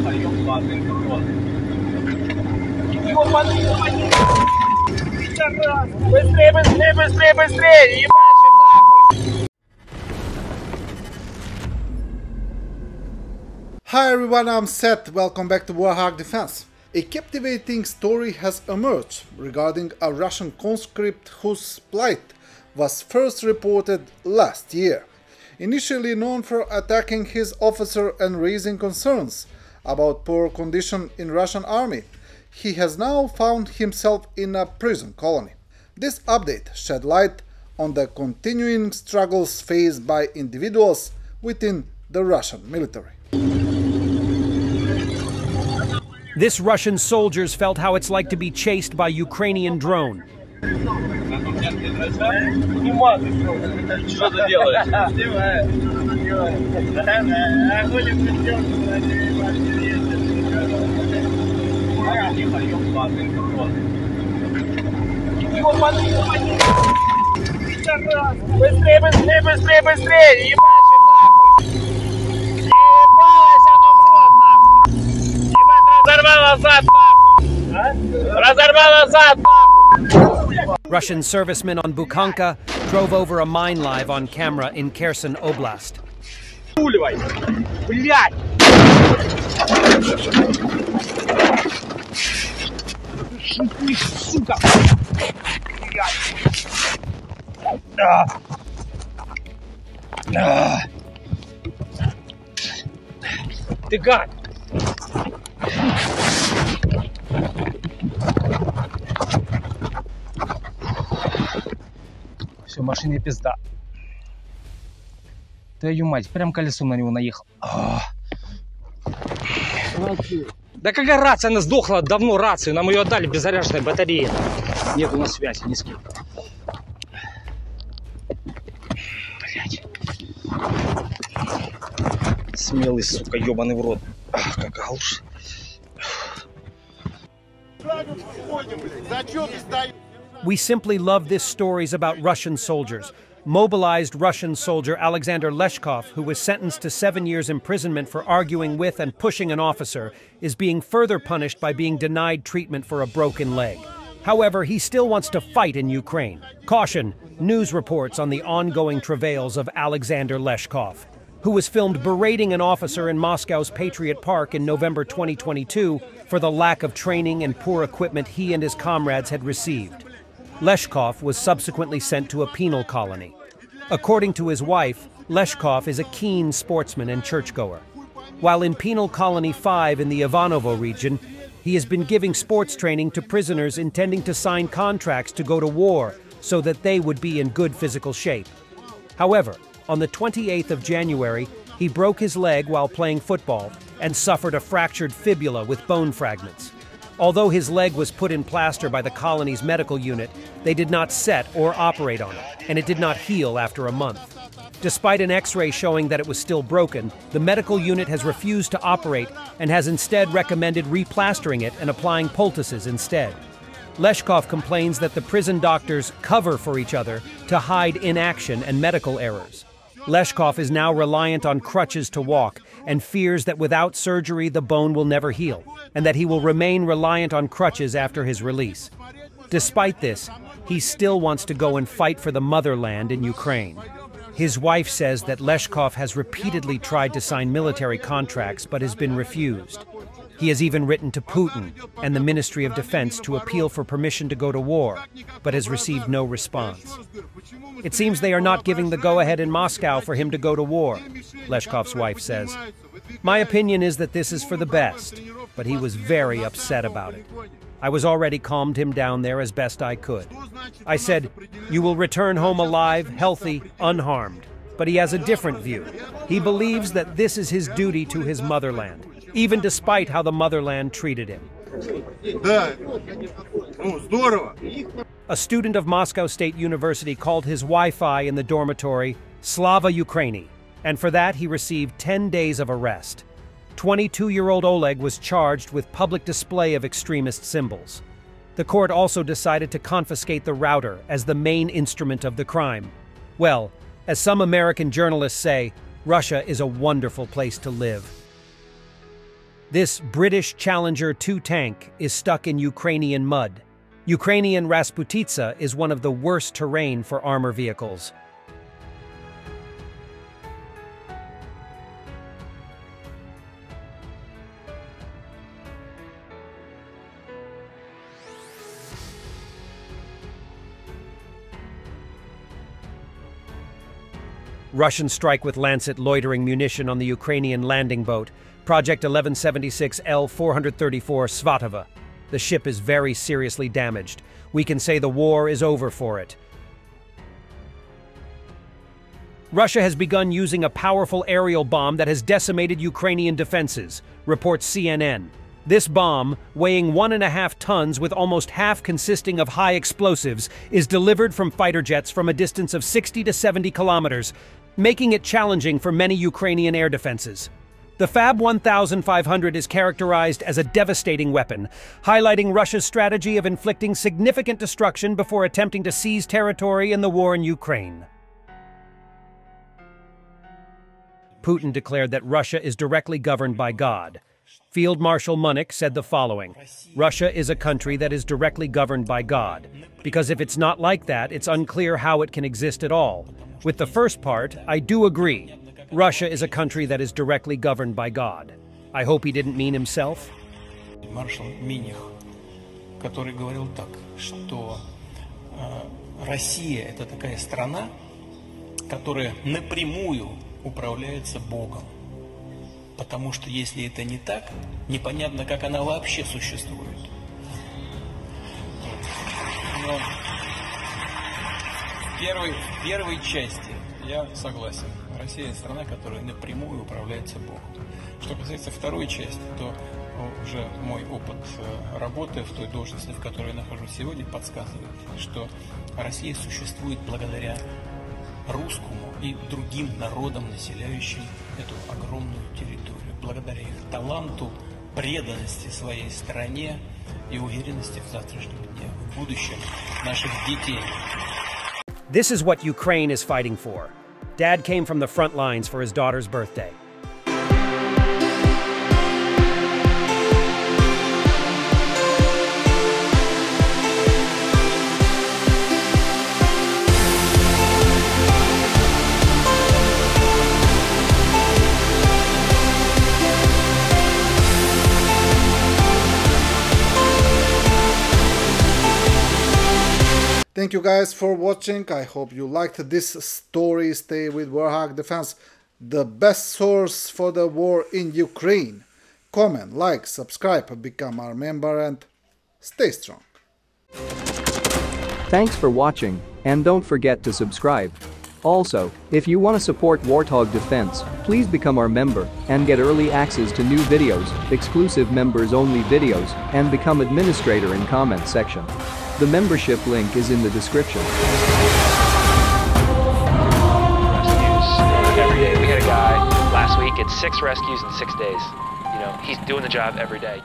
Быстрее, быстрее, быстрее, быстрее! Ебашим нахуй! Hi everyone, I'm Seth. Welcome back to Warthog Defense. A captivating story has emerged regarding a Russian conscript whose plight was first reported last year. Initially known for attacking his officer and raising concerns about poor condition in Russian army, he has now found himself in a prison colony. This update shed light on the continuing struggles faced by individuals within the Russian military. This Russian soldiers felt how it's like to be chased by Ukrainian drone. Быстрее, быстрее, быстрее, быстрее! Ебашим нахуй! Ебалось оно в рот нахуй! Ебать, разорвало зад нахуй! Разорвало зад нахуй! Russian servicemen on Bukhanka drove over a mine live on camera in Kherson Oblast. Пуливай! Блядь! Шипни, сука! Ты гад! Все, машине пизда. Твою мать, прям колесом на него наехал. Да какая рация? Она сдохла давно, рацию. Нам ее отдали без заряженной батареи. Нету на связи ни с кем. Блять. Смелый, сука, ебаный в рот. Ах, как галуш. We simply love this stories about Russian soldiers. Mobilized Russian soldier Alexander Leshkov, who was sentenced to 7 years imprisonment for arguing with and pushing an officer, is being further punished by being denied treatment for a broken leg. However, he still wants to fight in Ukraine. Caution, news reports on the ongoing travails of Alexander Leshkov, who was filmed berating an officer in Moscow's Patriot Park in November 2022 for the lack of training and poor equipment he and his comrades had received. Leshkov was subsequently sent to a penal colony. According to his wife, Leshkov is a keen sportsman and churchgoer. While in Penal Colony 5 in the Ivanovo region, he has been giving sports training to prisoners intending to sign contracts to go to war so that they would be in good physical shape. However, on the 28th of January, he broke his leg while playing football and suffered a fractured fibula with bone fragments. Although his leg was put in plaster by the colony's medical unit, they did not set or operate on it, and it did not heal after a month. Despite an X-ray showing that it was still broken, the medical unit has refused to operate and has instead recommended replastering it and applying poultices instead. Leshkov complains that the prison doctors cover for each other to hide inaction and medical errors. Leshkov is now reliant on crutches to walk and fears that without surgery the bone will never heal, and that he will remain reliant on crutches after his release. Despite this, he still wants to go and fight for the motherland in Ukraine. His wife says that Leshkov has repeatedly tried to sign military contracts but has been refused. He has even written to Putin and the Ministry of Defense to appeal for permission to go to war, but has received no response. It seems they are not giving the go-ahead in Moscow for him to go to war, Leshkov's wife says. My opinion is that this is for the best, but he was very upset about it. I was already calmed him down there as best I could. I said, "You will return home alive, healthy, unharmed." But he has a different view. He believes that this is his duty to his motherland, even despite how the motherland treated him. A student of Moscow State University called his Wi-Fi in the dormitory Slava Ukraini, and for that he received 10 days of arrest. 22-year-old Oleg was charged with public display of extremist symbols. The court also decided to confiscate the router as the main instrument of the crime. Well, as some American journalists say, Russia is a wonderful place to live. This British Challenger 2 tank is stuck in Ukrainian mud. Ukrainian Rasputitsa is one of the worst terrain for armor vehicles. Russian strike with Lancet loitering munition on the Ukrainian landing boat, Project 1176L 434 Svatova. The ship is very seriously damaged. We can say the war is over for it. Russia has begun using a powerful aerial bomb that has decimated Ukrainian defenses, reports CNN. This bomb, weighing 1.5 tons with almost half consisting of high explosives, is delivered from fighter jets from a distance of 60 to 70 kilometers, making it challenging for many Ukrainian air defenses. The Fab 1500 is characterized as a devastating weapon, highlighting Russia's strategy of inflicting significant destruction before attempting to seize territory in the war in Ukraine. Putin declared that Russia is directly governed by God. Field Marshal Munich said the following: Russia is a country that is directly governed by God, because if it's not like that, it's unclear how it can exist at all. With the first part, I do agree. Russia is a country that is directly governed by God. I hope he didn't mean himself. Маршал Миних, который говорил так, что Россия – это такая страна, которая напрямую управляется Богом. Потому что если это не так, непонятно, как она вообще существует. Но в первой части я согласен. Россия – страна, которая напрямую управляется Богом. Что касается второй части, то уже мой опыт работы в той должности, в которой я нахожусь сегодня, подсказывает, что Россия существует благодаря русскому и другим народам, населяющим эту огромную территорию, благодаря их таланту, преданности своей стране и уверенности в завтрашнем дне, в будущем наших детей. This is what Ukraine is fighting for. Dad came from the front lines for his daughter's birthday. Thank you guys for watching. I hope you liked this story. Stay with Warthog Defense, the best source for the war in Ukraine. Comment, like, subscribe, become our member, and stay strong. Thanks for watching, and don't forget to subscribe. Also, if you want to support Warthog Defense, please become our member and get early access to new videos, exclusive members-only videos, and become administrator in comment section. The membership link is in the description. Rescues every day. We had a guy last week at 6 rescues in 6 days. You know, he's doing the job every day.